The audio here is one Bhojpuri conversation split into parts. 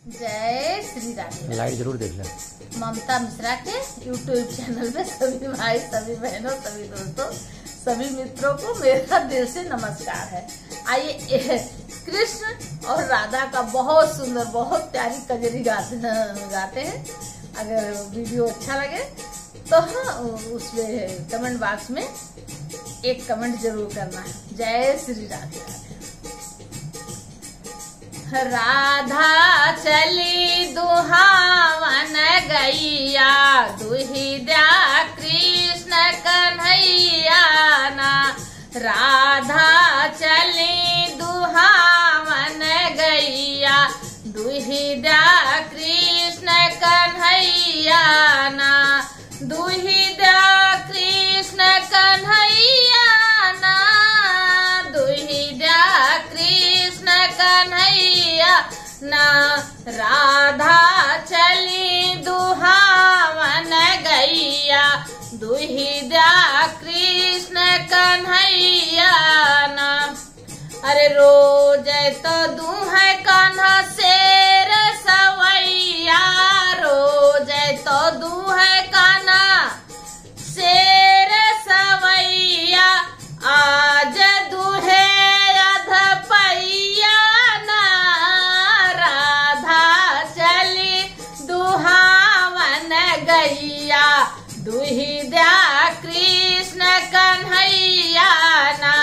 जय श्री राम। लाइट जरूर देख लें। ममता मिश्रा के यूट्यूब चैनल में सभी भाई, सभी बहनों, सभी दोस्तों, सभी मित्रों को मेरा दिल से नमस्कार है। आइए कृष्ण और राधा का बहुत सुंदर, बहुत प्यारी कजरी गाते हैं। अगर वीडियो अच्छा लगे तो उसमें कमेंट बॉक्स में एक कमेंट जरूर करना है। जय श्री राधे। राधा चली दुहावन गैया, दुहिद्या कृष्ण कन्हैया ना। राधा चली दुहावन गैया, दुहिद्या कृष्ण कन्हैया ना। दुहिद्या कृष्ण कन्हैया ना, दुहिद्या कृष्ण कन्हैया ना। राधा चली दुहावन गैया, दुहिद्या कृष्ण कन्हैया ना। अरे रोज तो दूहे कान्हा शेर सवैया, रोज तो दूहे कान्हा शेर सवैया। आज दूहे अधपैया ना। राधा चली दुहावन गैया, दुहिद्या कृष्ण कन्हैया ना।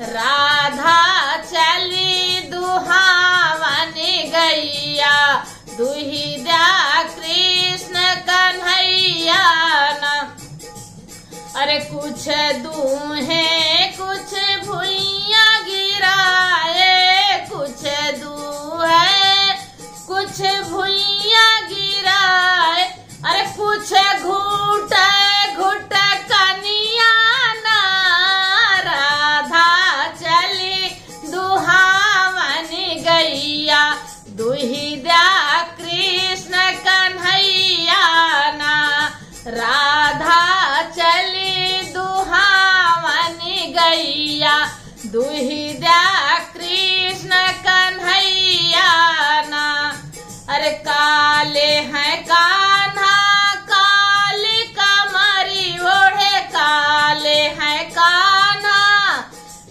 राधा चली दुहावन गैया, दुहिद्या कृष्ण कन्हैया ना। अरे कुछ दूहे कुछ भुइया गिराए, कुछ दूहे कुछ भुइया गिराए। अरे कुछ घूट घुट कनिया ना। राधा चली दुहावन गैया, दुहिद्या कृष्ण कन्हैया ना। राधा चली दुहावन गैया, दुहिद्या कृष्ण कन्हैया ना। अरे काले हैं कान्हा काली कमरी ओढ़े, काले हैं कान्हा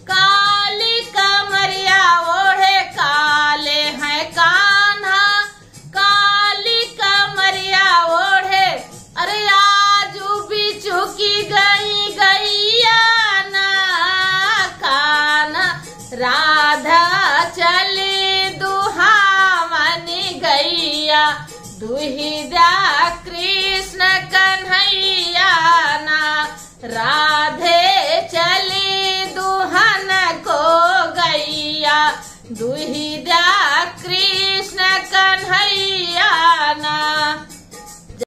काली कमरिया ओढ़े, काले हैं कान्हा काली कमरिया ओढ़े। अरे आजू बिचू की गई गैया ना। कान्हा राधा चली दुहावन गैया, दुहिद्या कृष्ण कन्हैया ना। राधे चली दुहन को गैया, दुहिद्या